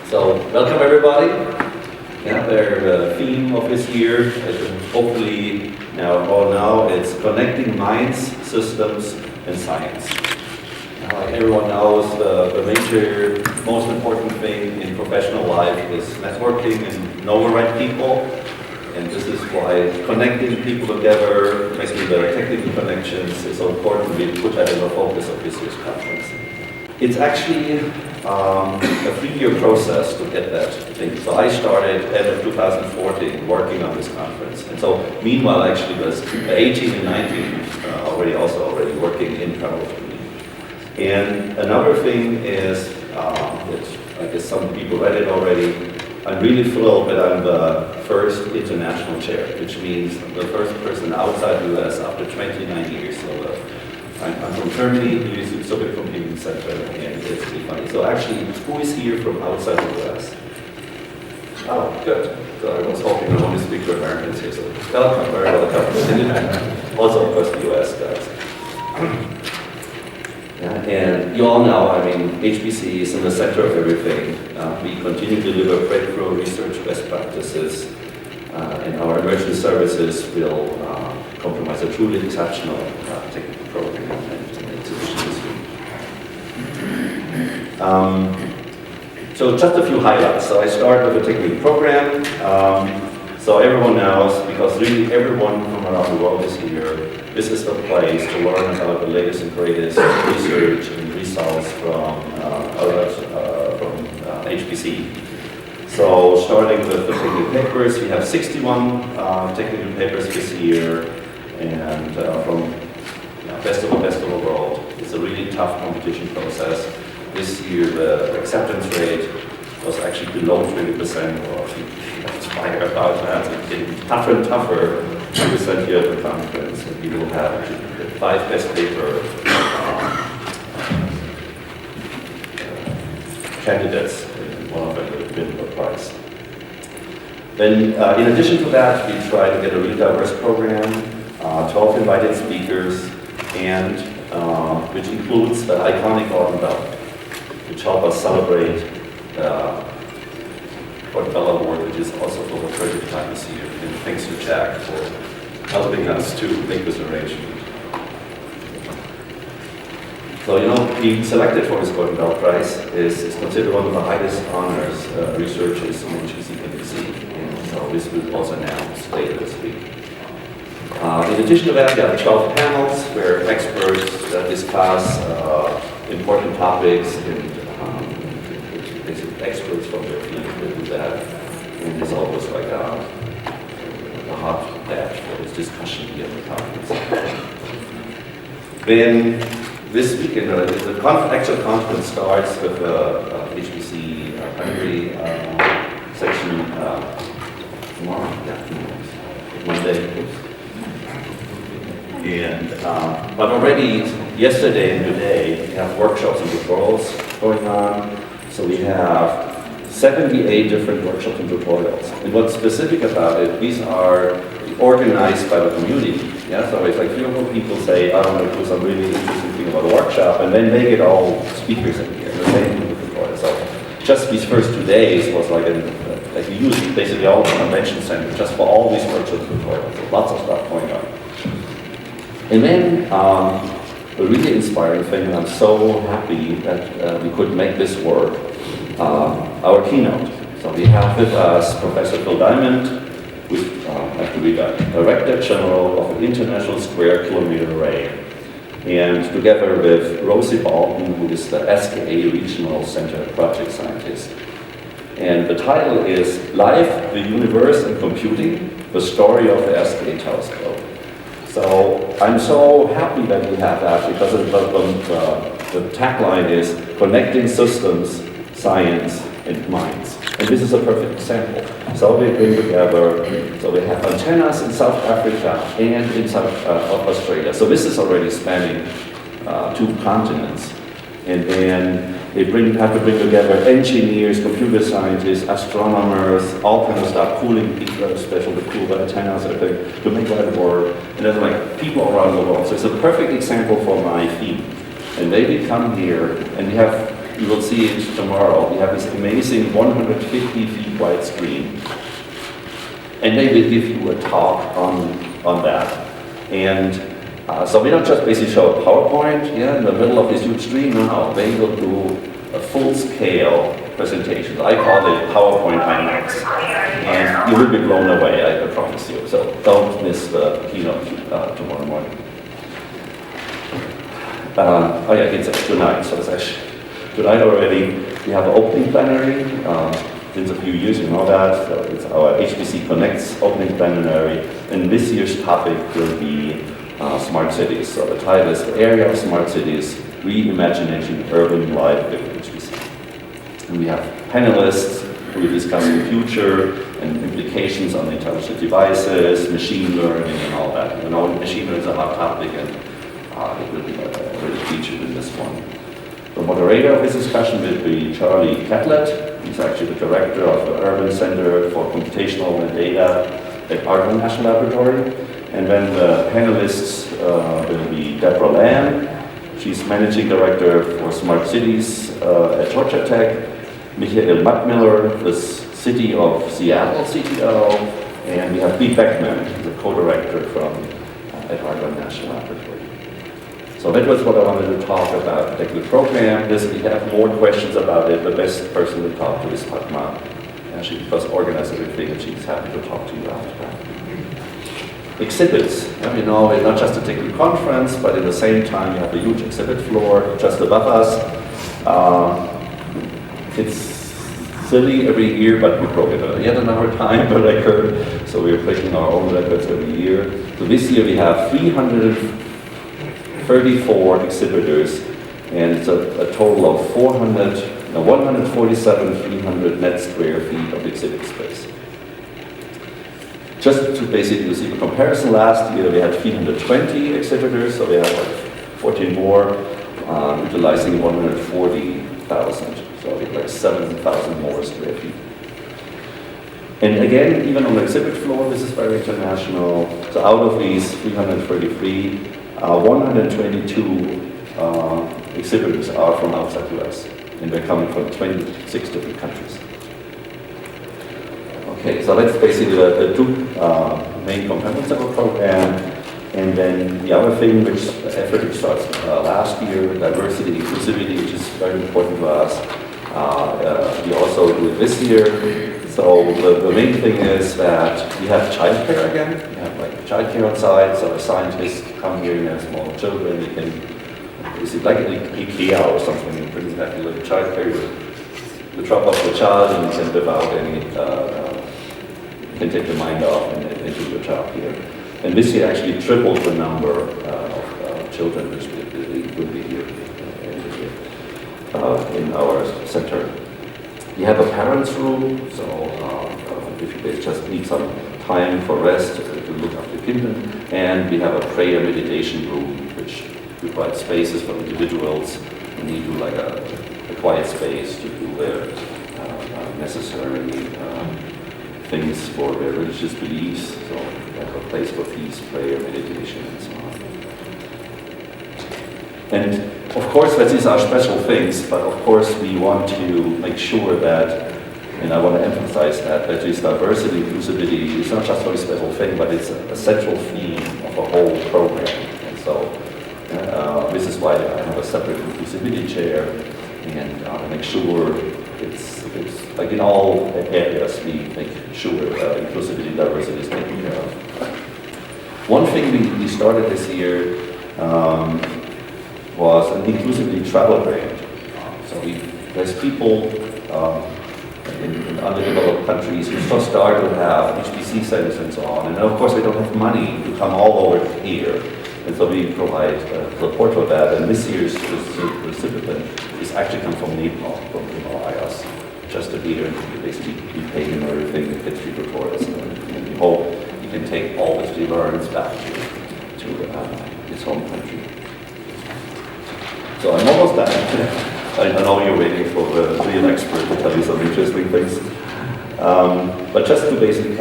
So, welcome everybody. Yeah, the theme of this year, hopefully all now, it's connecting minds, systems, and science. Like everyone knows, the major, most important thing in professional life is networking and know the right people. And this is why connecting people together, making the technical connections is so important. We put that in the focus of this year's conference. It's actually a 3-year process to get that thing. So I started end of 2014 working on this conference. And so meanwhile actually was 18 and 19 already working in parallel to me. And another thing is, which I guess some people read it already, I'm really thrilled that I'm the first international chair, which means the first person outside the US after 29 years. So I'm from Germany, the Soviet Computing Center, and it's really funny. So actually, who is here from outside the US? Oh, good. So I was hoping I want to speak to Americans here, so welcome, very welcome. Also, of course, the US guys. Yeah, and you all know, I mean, HPC is in the center of everything. We continue to deliver breakthrough research best practices, and our emerging services will compromise a truly exceptional technical program and exhibition this week. So just a few highlights. So I start with a technical program. So everyone knows, because really everyone from around the world is here, this is the place to learn about the latest and greatest research and results from HPC. So starting with the technical papers, we have 61 technical papers this year, and from best of the world. It's a really tough competition process. This year the acceptance rate was actually below 20%, or inspired about that. It's getting tougher and tougher to present here at the conference. And we will have the 5 best paper candidates, and one of them will win the prize. Then, in addition to that, we try to get a really diverse program, 12 invited speakers, and which includes the iconic Gordon Bell, which help us celebrate Gordon Bell Award, which is also for the 30th time this year. And thanks to Jack for helping us to make this arrangement. So, you know, being selected for this Gordon Bell Prize is considered one of the highest honors researchers in HPC can receive. And so this will also announced later this week. In addition to that, we have 12 panels where experts discuss important topics, and basically experts from their field will do that. And it's always like a hot batch for this discussion here at the conference. Then this weekend, the actual conference starts with HPC Hungary section tomorrow, Monday. And but already yesterday and today we have workshops and tutorials going on. So we have 78 different workshops and tutorials. And what's specific about it, these are organized by the community. Yeah, so it's like people say, I want to do some really interesting thing about a workshop, and then they get all speakers in here, and the same thing with the tutorials. So just these first 2 days was like we used basically all the convention center just for all these workshops and tutorials. So lots of stuff going on. And then a really inspiring thing, and I'm so happy that we could make this work, our keynote. So we have with us Professor Phil Diamond, who's actually the Director General of an International Square Kilometer Array, and together with Rosie Bolton, who is the SKA Regional Center Project Scientist. And the title is Life, the Universe and Computing, the Story of the SKA Telescope. So I'm so happy that we have that, because the tagline is Connecting Systems, Science, and Minds. And this is a perfect example. So we bring together, so we have antennas in South Africa and in South Australia. So this is already spanning 2 continents. And then they have to bring together engineers, computer scientists, astronomers, all kinds of stuff, cooling people, special to cool the antennas, everything, to make that work. And there's like people around the world. So it's a perfect example for my theme. And they come here, and we have you will see it tomorrow. We have this amazing 150 feet wide screen. And they will give you a talk on that. And so we don't just basically show a PowerPoint in the middle of this huge screen. No, they will do a full-scale presentation. I call it PowerPoint IMAX. And you will be blown away, I promise you. So don't miss the keynote tomorrow morning. Oh yeah, it's tonight, so it's actually tonight already. We have an opening plenary. Since a few years, you know that. So it's our HPC Connects opening plenary. And this year's topic will be smart cities. So the title is The Area of Smart Cities, Reimagining Urban Life with HPC. And we have panelists who will discuss the future and implications on intelligent devices, machine learning and all that. You know, machine learning is a hot topic and it will be really featured in this one. The moderator of this discussion will be Charlie Catlett. He's actually the director of the Urban Center for Computational and Data at Argonne National Laboratory. And then the panelists will be Deborah Lamb. She's managing director for Smart Cities at Georgia Tech. Michael Mattmiller, the City of Seattle CTO. And we have Lee Beckman, the co-director from at Argonne National Laboratory. So that was what I wanted to talk about, the technical program. If you have more questions about it, the best person to talk to is Fatma. And she does organize everything, and she's happy to talk to you after that. Exhibits. You know, it's not just a technical conference, but at the same time, you have a huge exhibit floor just above us. It's silly every year, but we broke it yet another time, a record. So we're breaking our own records every year. So this year we have 334 exhibitors, and it's a total of 147 300 net square feet of exhibit space. Just to basically see the comparison, last year we had 320 exhibitors, so we had like 14 more, utilizing 140,000, so we had like 7,000 more square feet. And again, even on the exhibit floor, this is very international. So out of these 333, 122 exhibitors are from outside the US, and they're coming from 26 different countries. Okay, so that's basically the two main components of our program. And then the other thing, which the effort which starts last year, diversity, inclusivity, which is very important to us. We also do it this year. So the main thing is that we have childcare again. We have like childcare on site, so the scientists come here and have small children. They can, is it like IKEA or something? You bring back a little childcare, you drop off the child and you can live out any, you can take the mind off and do your job here. And this year actually tripled the number of children which will be here in our center. We have a parents' room, so if they just need some time for rest to look after children. And we have a prayer meditation room, which provides spaces for individuals who need to like a quiet space to do their necessary things for their religious beliefs. So we have a place for peace, prayer, meditation, and so on. And of course, these are special things, but of course we want to make sure that, and I want to emphasize that this diversity, inclusivity is not just a very special thing, but it's a central theme of a whole program. And so this is why I have a separate inclusivity chair, and make sure it's like in all areas we make sure inclusivity and diversity is taken care of. One thing we started this year was an inclusivity travel grant. So there's people in underdeveloped countries who just start to have HPC centers and so on. And of course they don't have money to come all over here. And so we provide support for that. And this year's recipient is actually come from Nepal, from Himalayas, just to be here and basically be paid and everything, and get free tutorials. And we hope he can take all that he learns back to his home country. So I'm almost done. I know you're waiting for the real expert to tell you some interesting things. But just to basically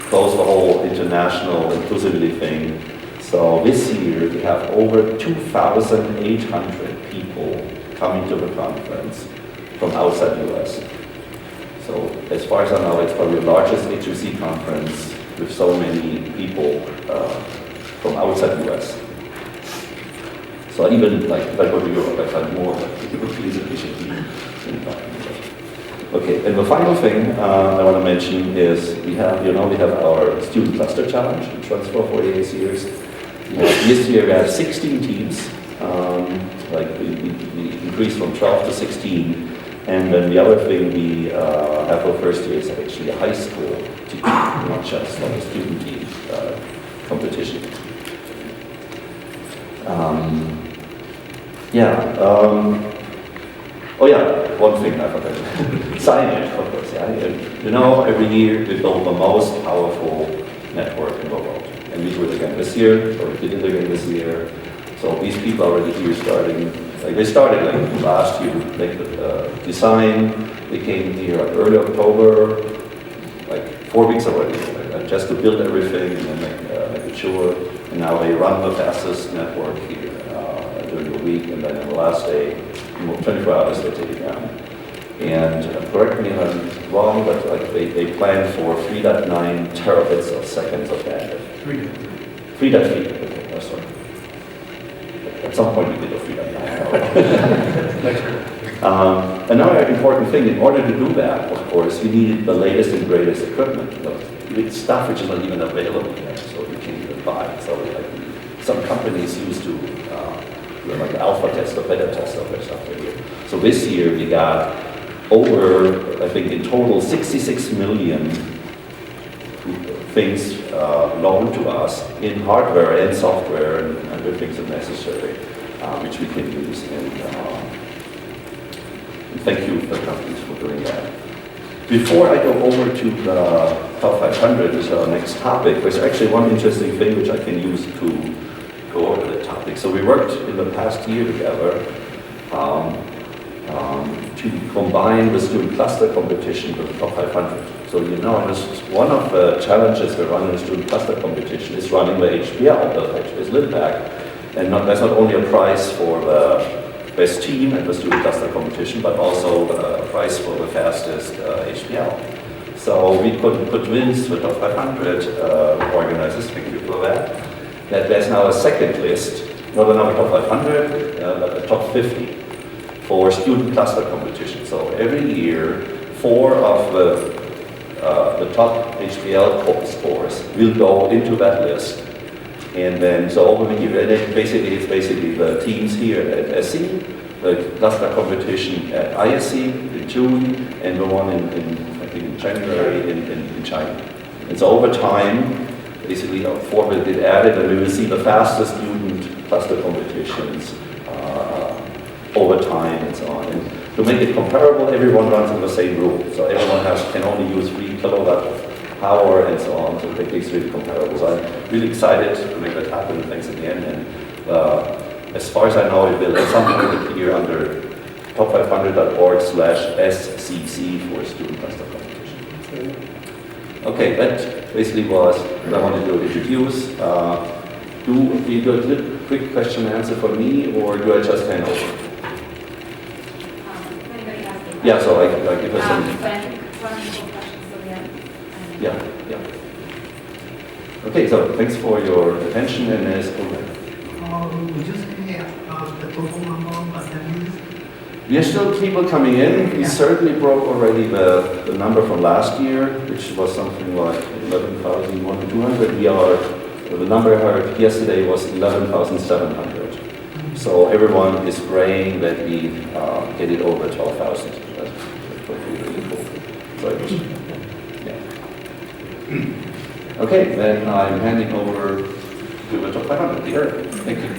close the whole international inclusivity thing. So this year we have over 2,800 people coming to the conference from outside the US. So as far as I know, it's probably the largest HUC conference with so many people from outside the US. So even like if I go to Europe, I find more Europeans and PhD. Okay, and the final thing I want to mention is we have our student cluster challenge, which runs for 48 years. This year we have 16 teams. We increased from 12 to 16. And then the other thing we have for first year is actually a high school team, not just like a student team competition. One thing I forgot. Signage, of course. Yeah. Every year we build the most powerful network in the world. And we do it again this year, or we did it again this year. So these people already here starting, they started last year, the design. They came here early October, 4 weeks already, just to build everything and then make it sure. And now they run the fastest network here during the week, and then on the last day, 24 hours, they take it down. And correct me if I'm wrong, but they plan for 3.9 terabits of seconds of bandwidth. 3.3. Okay, that's right. At some point we did a 3.9. Another important thing, in order to do that, of course, we needed the latest and greatest equipment. With stuff which is not even available yet, so you can't even buy. So some companies used to do alpha test or beta test of their stuff here. So this year we got over, I think in total, 66 million things loaned to us in hardware and software and other things that are necessary, which we can use. And thank you for the companies for doing that. Before I go over to the top 500, which is our next topic, there's actually one interesting thing which I can use to go over the topic. So we worked in the past year together to combine the student cluster competition with the top 500. So one of the challenges we're running the student cluster competition is running the HPL, the HPS Lindback. And there's not only a prize for the best team at the student cluster competition, but also a prize for the fastest HPL. So we could convince the top 500 organizers, thank you for that there's now a second list, not another top 500, but a top 50 for student cluster competition. So every year, 4 of the top HPL scores will go into that list. And then, so over the year, it's basically the teams here at SC, the cluster competition at ISC in June, and the one in January in China. And so over time, basically 4 will get added, and we will see the fastest student cluster competitions over time and so on. And to make it comparable, everyone runs on the same rule. So everyone can only use 3 kilowatt of power and so on, to make these really comparable. So I'm really excited to make that happen. Thanks again. And as far as I know, it will at some point appear under top500.org/SCC for student cluster competition. Okay, that basically was what I wanted to introduce. Do we do a quick question and answer for me, or do I just hand over? Yeah, so I give us some. Yeah. Okay, so thanks for your attention, and as would you say the total number of attendees? We are still people coming in. We certainly broke already the number from last year, which was something like 11,200. The number I heard yesterday was 11,700. So everyone is praying that we get it over 12,000. That's really cool. So yeah. Okay, then I'm handing over to the top 500. Thank you.